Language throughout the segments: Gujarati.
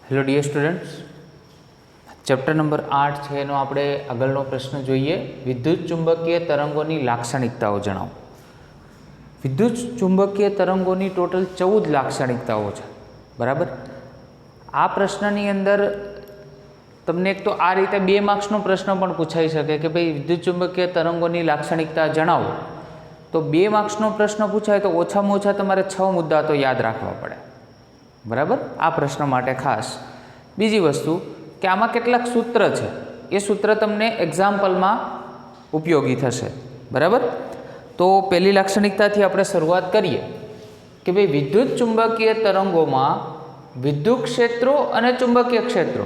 Hello dear students, chapter number 8 છે એનો આપણે આગળનો પ્રશ્ન જોઈએ. વિદ્યુત ચુંબકીય તરંગોની લાક્ષણિકતાઓ જણાવો. વિદ્યુત ચુંબકીય તરંગોની ટોટલ 14 લાક્ષણિકતાઓ છે. બરાબર. આ પ્રશ્નની અંદર તમને એક તો આ રીતે 2 માર્ક્સનો પ્રશ્ન પણ પૂછાઈ શકે કે ભાઈ વિદ્યુત ચુંબકીય તરંગોની લાક્ષણિકતા જણાવો. તો 2 માર્ક્સનો પ્રશ્ન પૂછાય તો ઓછામાં ઓછા તમારે 6 મુદ્દા તો યાદ રાખવા પડે. બરાબર. આ પ્રશ્ન માટે ખાસ. બીજી વસ્તુ કે આમાં કેટલાક સૂત્ર છે, એ સૂત્ર તમને એક્ઝામ્પલમાં ઉપયોગી થશે. બરાબર. તો પહેલી લાક્ષણિકતાથી આપણે શરૂઆત કરીએ કે ભાઈ વિદ્યુત ચુંબકીય તરંગોમાં વિદ્યુત ક્ષેત્રો અને ચુંબકીય ક્ષેત્રો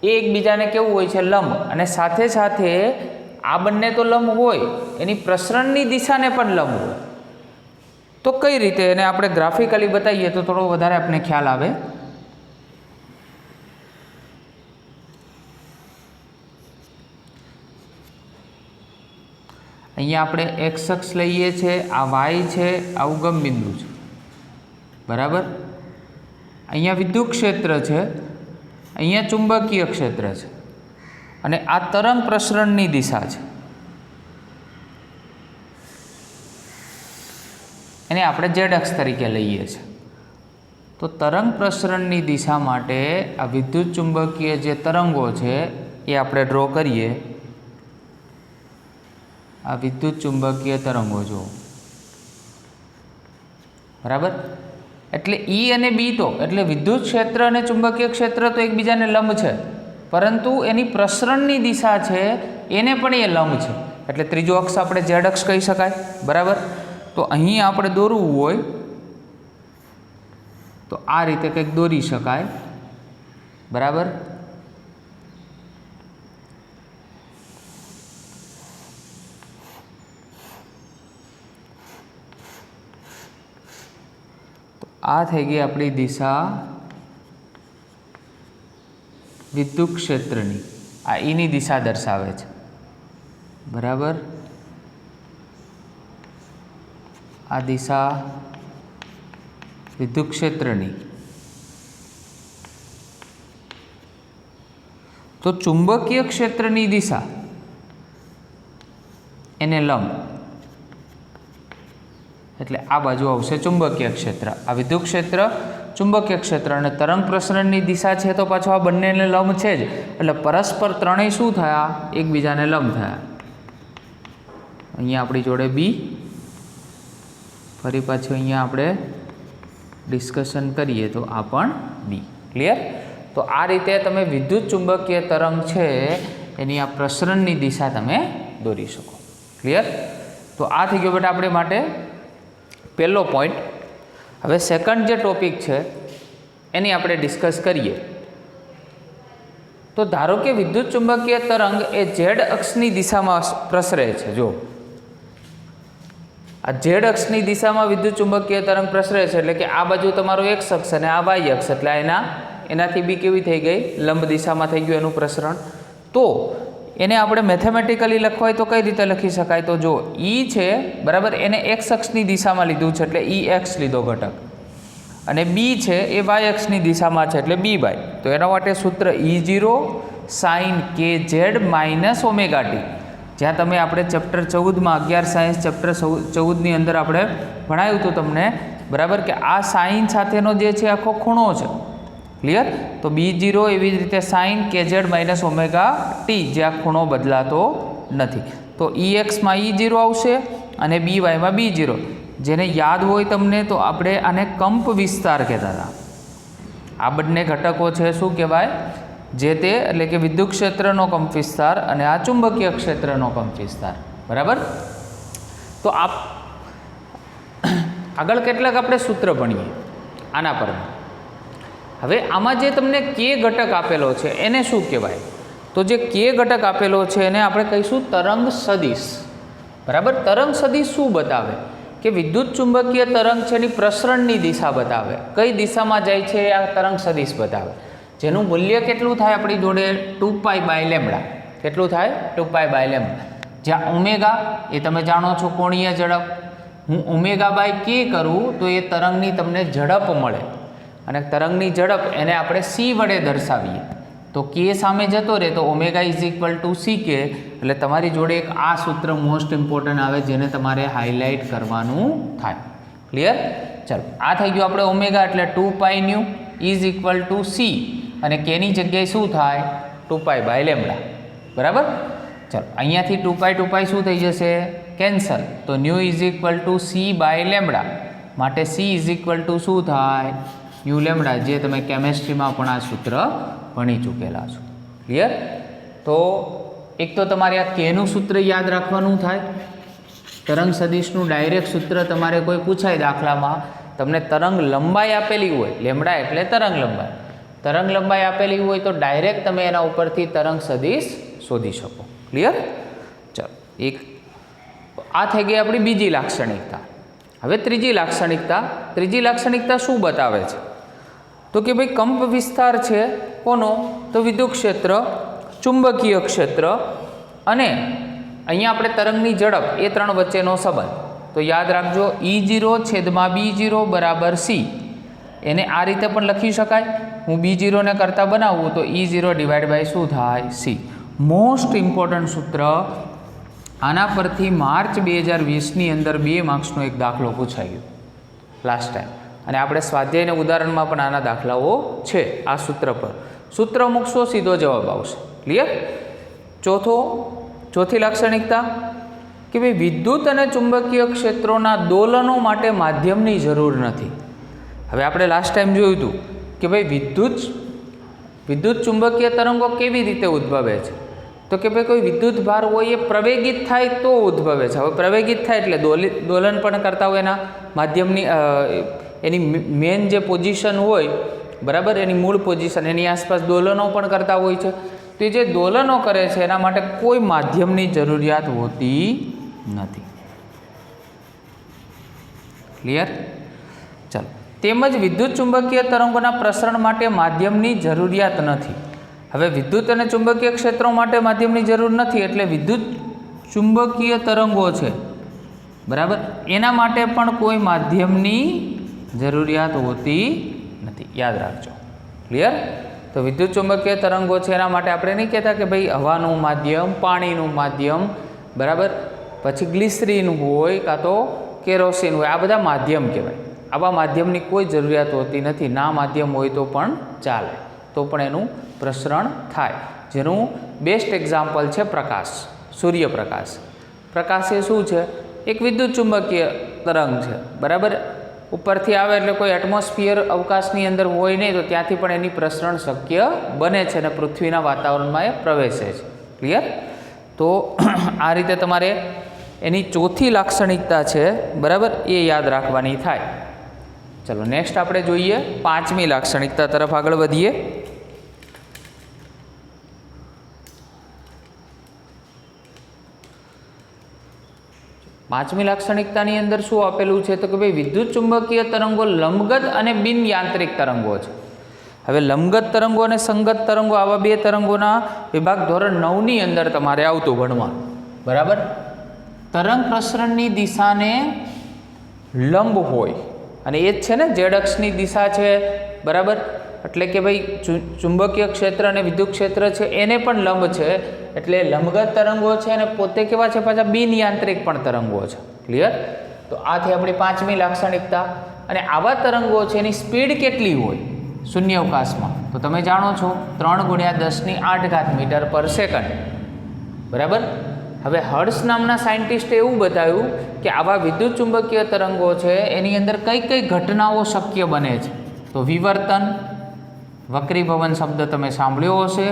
એ એકબીજાને કેવું હોય છે, લંબ. અને સાથે સાથે આ બંને તો લંબ હોય, એની પ્રસરણની દિશાને પણ લંબ હોય. તો કઈ રીતે એને આપણે ગ્રાફિકલી બતાવીએ તો થોડો વધારે આપણને ખ્યાલ આવે. અહીંયા આપણે એક્સ અક્ષ લઈએ છીએ, આ વાય છે, આ ઉગમ બિંદુ છે. બરાબર. અહીંયા વિદ્યુત ક્ષેત્ર છે, અહીંયા ચુંબકીય ક્ષેત્ર છે, અને આ તરંગ પ્રસરણની દિશા છે. એને આપણે ઝેડ અક્ષ તરીકે લઈએ છીએ. તો તરંગ પ્રસરણની દિશા માટે આ વિદ્યુત ચુંબકીય જે તરંગો છે એ આપણે ડ્રો કરીએ. આ વિદ્યુત ચુંબકીય તરંગો જુઓ. બરાબર. એટલે ઈ અને બી તો એટલે વિદ્યુત ક્ષેત્ર અને ચુંબકીય ક્ષેત્ર તો એકબીજાને લંબ છે, પરંતુ એની પ્રસરણની દિશા છે એને પણ એ લંબ છે. એટલે ત્રીજો અક્ષ આપણે ઝેડ અક્ષ કહી શકાય. બરાબર. તો અહીં આપણે દોરવું હોય તો આ રીતે કંઈક દોરી શકાય. બરાબર. તો આ થઈ ગઈ આપણી દિશા વિદ્યુત ક્ષેત્રની. આ ઈની દિશા દર્શાવે છે. બરાબર. આ દિશા વિદ્યુત ક્ષેત્રની. તો ચુંબકીય ક્ષેત્રની દિશા એને લંબ, એટલે આ બાજુ આવશે ચુંબકીય ક્ષેત્ર. આ વિદ્યુત ક્ષેત્ર, ચુંબકીય ક્ષેત્ર અને તરંગ પ્રસરણની દિશા છે તો પાછો આ બંનેને લંબ છે જ. એટલે પરસ્પર ત્રણેય શું થયા? એકબીજાને લંબ થયા. અહીંયા આપણી જોડે બી. ફરી પાછું અહીંયા આપણે ડિસ્કશન કરીએ તો આ પણ બી. ક્લિયર? તો આ રીતે તમે વિદ્યુત ચુંબકીય તરંગ છે એની આ પ્રસરણની દિશા તમે દોરી શકો. ક્લિયર? તો આ થઈ ગયો બેટા આપણે માટે પહેલો પોઈન્ટ. હવે સેકન્ડ જે ટોપિક છે એની આપણે ડિસ્કસ કરીએ. તો ધારો કે વિદ્યુત ચુંબકીય તરંગ એ ઝેડ અક્ષની દિશામાં પ્રસરે છે. જો આ ઝેડ અક્ષની દિશામાં વિદ્યુત ચુંબકીય તરંગ પ્રસરે છે, એટલે કે આ બાજુ તમારો એક્સ અક્ષ અને આ વાય અક્ષ, એટલે એનાથી બી કેવી થઈ ગઈ? લંબ દિશામાં થઈ ગયું એનું પ્રસરણ. તો એને આપણે મેથેમેટિકલી લખવા હોય તો કઈ રીતે લખી શકાય? તો જો ઈ છે, બરાબર, એને એક્સ અક્ષની દિશામાં લીધું છે એટલે ઈ એક્સ લીધો ઘટક, અને બી છે એ વાય અક્ષની દિશામાં છે એટલે બી વાય. તો એના માટે સૂત્ર E0 sin kz minus omega T. જ્યાં તમે આપણે ચેપ્ટર 14માં 11 સાયન્સ ચેપ્ટર 14ની અંદર આપણે ભણાવ્યું હતું તમને. બરાબર. કે આ સાઇન સાથેનો જે છે આખો ખૂણો છે. ક્લિયર? તો B0 એવી જ રીતે sine kz minus omega t, જે આ ખૂણો બદલાતો નથી. તો EXમાં E0 આવશે અને BYમાં B0. જેને યાદ હોય તમને તો આપણે આને કંપ વિસ્તાર કહેતા હતા. આ બંને ઘટકો છે શું કહેવાય? જે તે, એટલે કે વિદ્યુત ક્ષેત્રનો કંપ વિસ્તાર અને આ ચુંબકીય ક્ષેત્રનો કંપ વિસ્તાર. બરાબર. તો આગળ કેટલાક આપણે સૂત્ર ભણીએ આના પર. હવે આમાં જે તમને કે ઘટક આપેલો છે એને શું કહેવાય? તો જે કે ઘટક આપેલો છે એને આપણે કહીશું તરંગ સદિશ. બરાબર. તરંગ સદિશ શું બતાવે? કે વિદ્યુત ચુંબકીય તરંગ છે એની પ્રસરણની દિશા બતાવે. કઈ દિશામાં જાય છે આ તરંગ સદિશ બતાવે. જેનું મૂલ્ય કેટલું થાય આપણી જોડે? 2π/λ. કેટલું થાય? 2π/λ. જ્યાં ઓમેગા એ તમે જાણો છો કોણીય ઝડપ. હું ઓમેગા બાય કે કરું તો એ તરંગની તમને ઝડપ મળે. અને તરંગની ઝડપ એને આપણે c વડે દર્શાવીએ તો k સામે જતો રહે તો omega is equal two ck. એટલે તમારી જોડે એક આ સૂત્ર મોસ્ટ ઇમ્પોર્ટન્ટ આવે જેને તમારે હાઇલાઇટ કરવાનું થાય. ક્લિયર? ચાલો, આ થઈ ગયું આપણે ઓમેગા એટલે 2π nu is equal to c અને k ની જગ્યાએ શું થાય 2π બાય લેમ્ડા. બરાબર? ચાલો, અહીંયાથી 2π શું થઈ જશે કેન્સલ, તો nu is equal to c by lambda માટે c ઇઝ ઇક્વલ ટુ શું થાય ન્યુ લેમ્ડા, જે તમે કેમેસ્ટ્રીમાં પણ આ સૂત્ર ભણી ચૂકેલા છો. ક્લિયર? તો એક તો તમારે આ કેનું સૂત્ર યાદ રાખવાનું થાય. તરંગ સદિશનું ડાયરેક્ટ સૂત્ર તમારે કોઈ પૂછાય દાખલામાં, તમને તરંગ લંબાઈ આપેલી હોય, લેમ્ડા એટલે તરંગ લંબાઈ આપેલી હોય તો ડાયરેક્ટ તમે એના ઉપરથી તરંગ સદિશ શોધી શકો. ક્લિયર? ચાલો, એક આ થઈ ગઈ આપણી બીજી લાક્ષણિકતા. હવે ત્રીજી લાક્ષણિકતા શું બતાવે છે તો કે ભાઈ કંપ વિસ્તાર છે કોનો તો વિદ્યુત ક્ષેત્ર, ચુંબકીય ક્ષેત્ર અને અહીંયા આપણે તરંગની ઝડપ એ ત્રણ વચ્ચેનો સંબંધ. તો યાદ રાખજો E0/B0 બરાબર c. એને આ રીતે પણ લખી શકાય. હું B0 ને કરતા બનાવું તો E0 ડિવાઈડ બાય શું થાય c. મોસ્ટ ઇમ્પોર્ટન્ટ સૂત્ર. આના પરથી માર્ચ 2020ની અંદર 2 માર્ક્સનો એક દાખલો પૂછાઈ ગયો લાસ્ટ ટાઈમ, અને આપણે સ્વાધ્યાયના ઉદાહરણમાં પણ આના દાખલાઓ છે. આ સૂત્ર પર સૂત્ર મૂકશો સીધો જવાબ આવશે. ક્લિયર? ચોથી લાક્ષણિકતા કે ભાઈ વિદ્યુત અને ચુંબકીય ક્ષેત્રોના દોલનો માટે માધ્યમની જરૂર નથી. હવે આપણે લાસ્ટ ટાઈમ જોયું હતું કે ભાઈ વિદ્યુત ચુંબકીય તરંગો કેવી રીતે ઉદ્ભવે છે તો કે ભાઈ કોઈ વિદ્યુત ભાર હોય એ પ્રવેગિત થાય તો ઉદ્ભવે છે. હવે પ્રવેગિત થાય એટલે દોલન પણ કરતા હોય એના માધ્યમની એની મેન જે પોઝિશન હોય, બરાબર, એની મૂળ પોઝિશન એની આસપાસ દોલનો પણ કરતા હોય છે. તો જે દોલનો કરે છે એના માટે કોઈ માધ્યમની જરૂરિયાત હોતી નથી. ક્લિયર? ચાલો, તેમજ વિદ્યુત ચુંબકીય તરંગોના પ્રસરણ માટે માધ્યમની જરૂરિયાત નથી. હવે વિદ્યુત અને ચુંબકીય ક્ષેત્રો માટે માધ્યમની જરૂર નથી એટલે વિદ્યુત ચુંબકીય તરંગો છે, બરાબર, એના માટે પણ કોઈ માધ્યમની જરૂરિયાત હોતી નથી. યાદ રાખજો. ક્લિયર? તો વિદ્યુત ચુંબકીય તરંગો છે એના માટે આપણે નહીં કહેતા કે ભાઈ હવાનું માધ્યમ, પાણીનું માધ્યમ, બરાબર, પછી ગ્લિસરીન હોય કાં તો કેરોસીન હોય, આ બધા માધ્યમ કહેવાય. આવા માધ્યમની કોઈ જરૂરિયાત હોતી નથી. ના માધ્યમ હોય તો પણ ચાલે, તો પણ એનું પ્રસરણ થાય. જેનું બેસ્ટ એક્ઝામ્પલ છે પ્રકાશ, સૂર્યપ્રકાશ. પ્રકાશ એ શું છે? એક વિદ્યુત ચુંબકીય તરંગ છે, બરાબર. ઉપરથી આવે એટલે કોઈ એટમોસ્ફિયર અવકાશની અંદર હોય નહીં તો ત્યાંથી પણ એની પ્રસરણ શક્ય બને છે અને પૃથ્વીના વાતાવરણમાં એ પ્રવેશે છે. ક્લિયર? તો આ રીતે તમારે એની ચોથી લાક્ષણિકતા છે, બરાબર, એ યાદ રાખવાની થાય. ચલો નેક્સ્ટ આપણે જોઈએ પાંચમી લાક્ષણિકતા તરફ આગળ વધીએ. પાંચમી લાક્ષણિકતાની અંદર શું આપેલું છે તો કે ભાઈ વિદ્યુત ચુંબકીય તરંગો લંબગત અને બિન યાંત્રિક તરંગો છે. હવે લંબગત તરંગો અને સંગત તરંગો આવા બે તરંગોના વિભાગ ધોરણ 9ની અંદર તમારે આવતું ભણવાનું, બરાબર. તરંગ પ્રસરણની દિશાને લંબ હોય અને એ જ છે ને ઝેડ અક્ષની દિશા છે, બરાબર. એટલે કે ભાઈ ચુંબકીય ક્ષેત્ર અને વિદ્યુત ક્ષેત્ર છે એને પણ લંબ છે, એટલે લંબગત તરંગો છે અને પોતે કેવા છે પાછા બિન યાંત્રિક પણ તરંગો છે. ક્લિયર? તો આ થઈ આપણી પાંચમી લાક્ષણિકતા. અને આવા તરંગો છે એની સ્પીડ કેટલી હોય શૂન્યાવકાશમાં તો તમે જાણો છો 3 × 10⁸ મીટર પર સેકન્ડ, બરાબર. હવે હર્ટ્ઝ નામના સાયન્ટિસ્ટે એવું બતાવ્યું કે આવા વિદ્યુત ચુંબકીય તરંગો છે એની અંદર કઈ કઈ ઘટનાઓ શક્ય બને છે. તો વિવર્તન, વક્રીભવન શબ્દ તમે સાંભળ્યો હશે,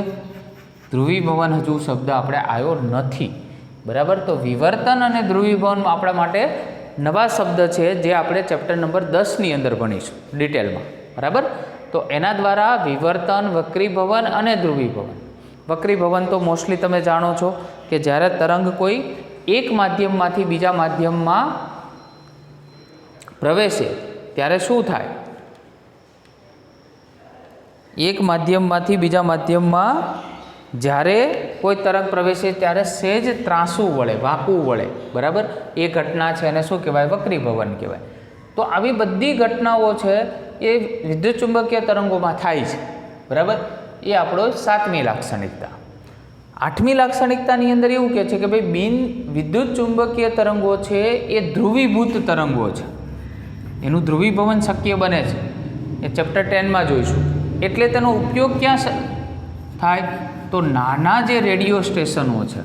ધ્રુવીભવન હજુ શબ્દ આપણે આવ્યો નથી, બરાબર. તો વિવર્તન અને ધ્રુવીભવન આપણા માટે નવા શબ્દ છે જે આપણે ચેપ્ટર નંબર 10ની અંદર ભણીશું ડિટેલમાં, બરાબર. તો એના દ્વારા વિવર્તન, વક્રીભવન અને ધ્રુવીભવન. વક્રીભવન તો મોસ્ટલી તમે જાણો છો કે જ્યારે તરંગ કોઈ એક માધ્યમમાંથી બીજા માધ્યમમાં પ્રવેશે ત્યારે શું થાય? એક માધ્યમમાંથી બીજા માધ્યમમાં જ્યારે કોઈ તરંગ પ્રવેશે ત્યારે સહેજ ત્રાંસું વળે, વાંકું વળે, બરાબર. એ ઘટના છે એને શું કહેવાય? વક્રીભવન કહેવાય. તો આવી બધી ઘટનાઓ છે એ વિદ્યુત ચુંબકીય તરંગોમાં થાય છે, બરાબર. એ આપણો 7મી લાક્ષણિકતા. 8મી લાક્ષણિકતાની અંદર એવું કહે છે કે ભાઈ બિન વિદ્યુત ચુંબકીય તરંગો છે એ ધ્રુવીભૂત તરંગો છે, એનું ધ્રુવીભવન શક્ય બને છે. એ ચેપ્ટર 10માં જોઈશું. એટલે તેનો ઉપયોગ ક્યાં થાય? તો નાના જે રેડિયો સ્ટેશનો છે,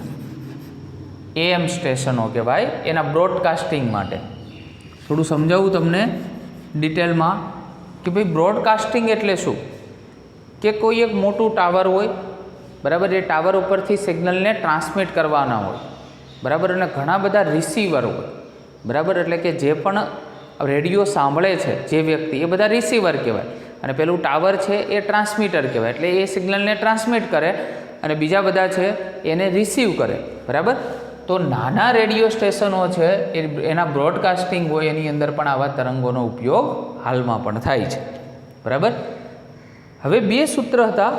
AM સ્ટેશનો કહેવાય, એના બ્રોડકાસ્ટિંગ માટે. થોડું સમજાવું તમને ડિટેલમાં કે ભાઈ બ્રોડકાસ્ટિંગ એટલે શું. કે કોઈ એક મોટું ટાવર હોય, બરાબર. એ ટાવર ઉપરથી સિગ્નલને ટ્રાન્સમિટ કરવાના હોય, બરાબર. અને ઘણા બધા રિસીવર હોય, બરાબર. એટલે કે જે પણ રેડિયો સાંભળે છે જે વ્યક્તિ, એ બધા રિસીવર કહેવાય. અને પેલું ટાવર છે એ ટ્રાન્સમીટર કહેવાય. એટલે એ સિગ્નલને ટ્રાન્સમિટ કરે અને બીજા બધા છે એને રિસીવ કરે, બરાબર. તો નાના રેડિયો સ્ટેશનો છે એના બ્રોડકાસ્ટિંગ હોય, એની અંદર પણ આવા તરંગોનો ઉપયોગ હાલમાં પણ થાય છે, બરાબર. હવે 2 સૂત્ર હતા,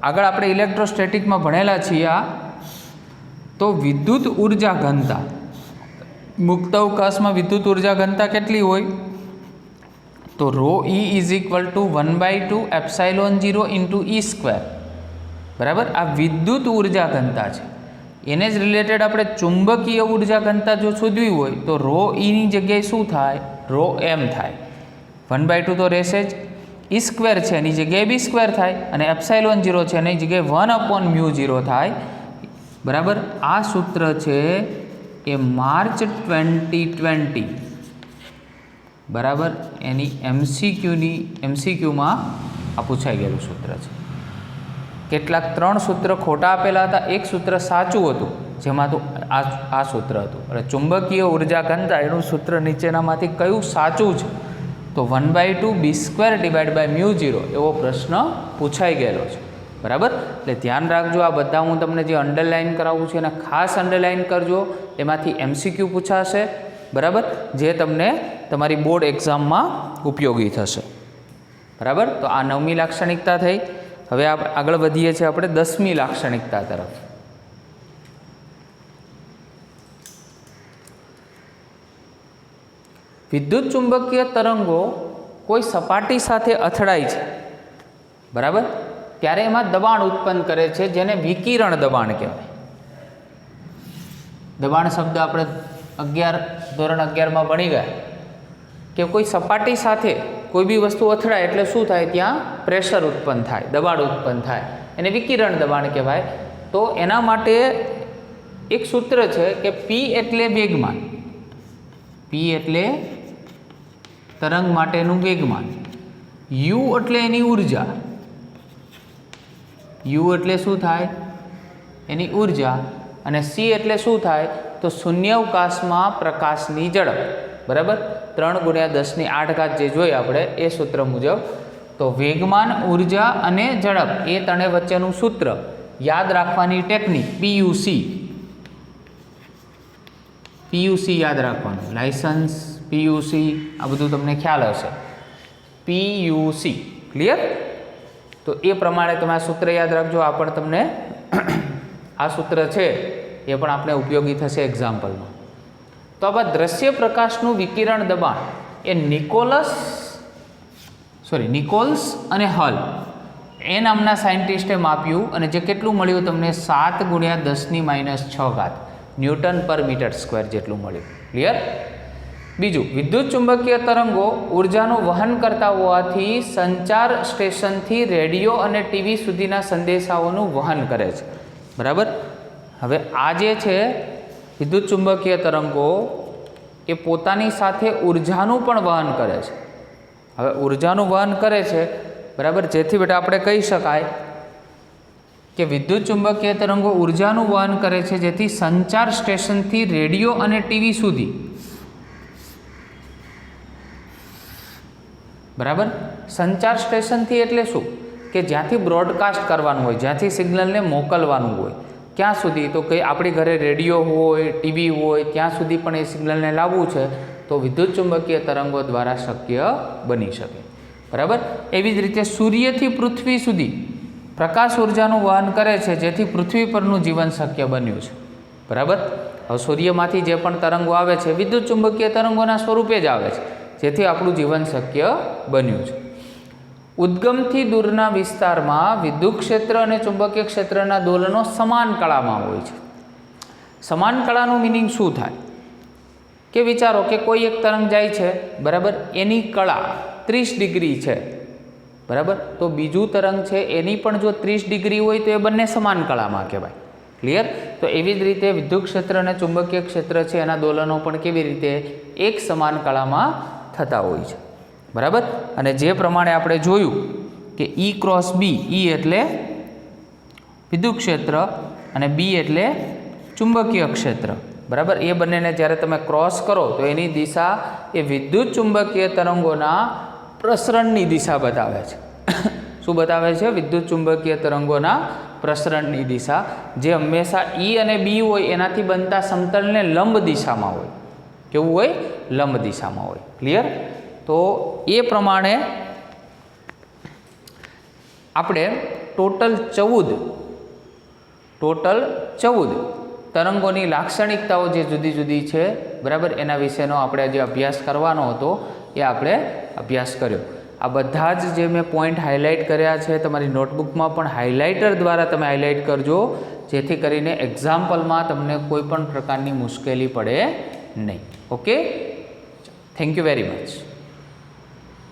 આગળ આપણે ઇલેક્ટ્રોસ્ટેટિકમાં ભણેલા છીએ. આ તો વિદ્યુત ઉર્જા ઘનતા, મુક્ત અવકાશમાં વિદ્યુત ઉર્જા ઘનતા કેટલી હોય? તો ρe = 1/2 ε0 × E², બરાબર. આ વિદ્યુત ઉર્જા ઘનતા છે. એને જ રિલેટેડ આપણે ચુંબકીય ઉર્જા ઘનતા જો શોધવી હોય તો ρe ની જગ્યાએ શું થાય? ρm થાય. 1/2 તો રહેશે જ, E² છે એની જગ્યાએ B² થાય, અને ε0 છે એની જગ્યાએ 1/μ0 થાય, બરાબર. આ સૂત્ર છે એ માર્ચ 2020, બરાબર, એની MCQમાં આ પૂછાઈ ગયેલું સૂત્ર છે. કેટલાક 3 સૂત્ર ખોટા આપેલા હતા, એક સૂત્ર સાચું હતું, જેમાં તો આ સૂત્ર હતું. એટલે ચુંબકીય ઉર્જા ઘનતા એનું સૂત્ર નીચેનામાંથી કયું સાચું છે? તો 1/2 B² μ0 એવો પ્રશ્ન પૂછાઈ ગયેલો છે, બરાબર. એટલે ધ્યાન રાખજો, આ બધા હું તમને જે અંડરલાઇન કરાવું છું એને ખાસ અંડરલાઇન કરજો. એમાંથી MCQ પૂછાશે, બરાબર, જે તમને તમારી બોર્ડ એક્ઝામમાં ઉપયોગી થશે, બરાબર. તો આ 9મી લાક્ષણિકતા થઈ. હવે આગળ વધીએ છીએ આપણે 10મી લાક્ષણિકતા તરફ. વિદ્યુત ચુંબકીય તરંગો કોઈ સપાટી સાથે અથડાય છે, બરાબર, ત્યારે એમાં દબાણ ઉત્પન્ન કરે છે, જેને વિકિરણ દબાણ કહેવાય. દબાણ શબ્દ આપણે ધોરણ 11માં ભણી ગયા કે કોઈ સપાટી સાથે કોઈ બી વસ્તુ અથડાય એટલે શું થાય? ત્યાં પ્રેશર ઉત્પન્ન થાય, દબાણ ઉત્પન્ન થાય, એને વિકિરણ દબાણ કહેવાય. તો એના માટે એક સૂત્ર છે કે P એટલે વેગમાન, P એટલે તરંગ માટેનું વેગમાન, U એટલે એની ઉર્જા, U એટલે શું થાય? એની ઉર્જા, અને C એટલે શું થાય? તો શૂન્યાવકાશમાં પ્રકાશની ઝડપ, બરાબર. 3 × 10⁸ જે જોઈએ આપણે એ સૂત્ર મુજબ. તો વેગમાન, ઉર્જા અને ઝડપ એ ત્રણે વચ્ચેનું સૂત્ર યાદ રાખવાની ટેકનિક PUC યાદ રાખવાનું. લાયસન્સ, PUC આ બધું તમને ખ્યાલ હશે. PUC clear? તો એ પ્રમાણે તમે આ સૂત્ર યાદ રાખજો. આ પણ તમને આ સૂત્ર છે એ પણ આપણે ઉપયોગી થશે એક્ઝામ્પલમાં. તો આવા દ્રશ્ય પ્રકાશનું વિકિરણ દબાણ એ નિકોલ્સ અને હલ એ નામના સાયન્ટિસ્ટે માપ્યું, અને જે કેટલું મળ્યું તમને? 7 × 10⁻⁶ Nm/m² જેટલું મળ્યું. ક્લિયર? બીજું, વિદ્યુત ચુંબકીય તરંગો ઉર્જાનું વહન કરતા હોવાથી સંચાર સ્ટેશનથી રેડિયો અને ટીવી સુધીના સંદેશાઓનું વહન કરે છે, બરાબર. હવે આ જે છે વિદ્યુત ચુંબકીય તરંગો એ પોતાની સાથે ઉર્જાનું પણ વહન કરે છે. હવે ઉર્જાનું વહન કરે છે, બરાબર, જેથી બેટા આપણે કહી શકાય કે વિદ્યુત ચુંબકીય તરંગો ઉર્જાનું વહન કરે છે, જેથી સંચાર સ્ટેશનથી રેડિયો અને ટીવી સુધી, બરાબર. સંચાર સ્ટેશનથી એટલે શું? કે જ્યાંથી બ્રોડકાસ્ટ કરવાનું હોય, જ્યાંથી સિગ્નલને મોકલવાનું હોય, ક્યાં સુધી? તો કે આપણી ઘરે રેડિયો હોય, ટીવી હોય, ત્યાં સુધી પણ એ સિગ્નલને લાવવું છે તો વિદ્યુત ચુંબકીય તરંગો દ્વારા શક્ય બની શકે, બરાબર. એવી જ રીતે સૂર્યથી પૃથ્વી સુધી પ્રકાશ ઉર્જાનું વહન કરે છે, જેથી પૃથ્વી પરનું જીવન શક્ય બન્યું છે, બરાબર. હવે સૂર્યમાંથી જે પણ તરંગો આવે છે વિદ્યુત ચુંબકીય તરંગોના સ્વરૂપે જ આવે છે, જેથી આપણું જીવન શક્ય બન્યું છે. ઉદ્ગમથી દૂરના વિસ્તારમાં વિદ્યુત ક્ષેત્ર અને ચુંબકીય ક્ષેત્રના દોલનો સમાન કળામાં હોય છે. સમાન કળાનું મિનિંગ શું થાય કે વિચારો કે કોઈ એક તરંગ જાય છે, બરાબર, એની કળા 30 ડિગ્રી છે, બરાબર, તો બીજું તરંગ છે એની પણ જો 30 ડિગ્રી હોય તો એ બંને સમાન કળામાં કહેવાય. ક્લિયર? તો એવી જ રીતે વિદ્યુત ક્ષેત્ર અને ચુંબકીય ક્ષેત્ર છે એના દોલનો પણ કેવી રીતે એક સમાન કળામાં થતા હોય છે, બરાબર. અને જે પ્રમાણે આપણે જોયું કે E ક્રોસ B, E એટલે વિદ્યુત ક્ષેત્ર અને B એટલે ચુંબકીય ક્ષેત્ર, બરાબર, એ બંનેને જ્યારે તમે ક્રોસ કરો તો એની દિશા એ વિદ્યુત ચુંબકીય તરંગોના પ્રસરણની દિશા બતાવે છે. શું બતાવે છે? વિદ્યુત ચુંબકીય તરંગોના પ્રસરણની દિશા, જે હંમેશા E અને B હોય એનાથી બનતા સમતલને લંબ દિશામાં હોય. કેવું હોય? લંબ દિશામાં હોય. ક્લિયર? તો એ પ્રમાણે આપણે ટોટલ 14 તરંગોની લાક્ષણિકતાઓ જે જુદી જુદી છે, બરાબર, એના વિશેનો આપણે જે અભ્યાસ કરવાનો હતો એ આપણે અભ્યાસ કર્યો. આ બધા જ જે મેં પોઈન્ટ હાઇલાઇટ કર્યા છે તમારી નોટબુકમાં પણ હાઇલાઇટર દ્વારા તમે હાઇલાઇટ કરજો, જેથી કરીને એક્ઝામ્પલમાં તમને કોઈ પણ પ્રકારની મુશ્કેલી પડે નહીં. Okay, thank you very much.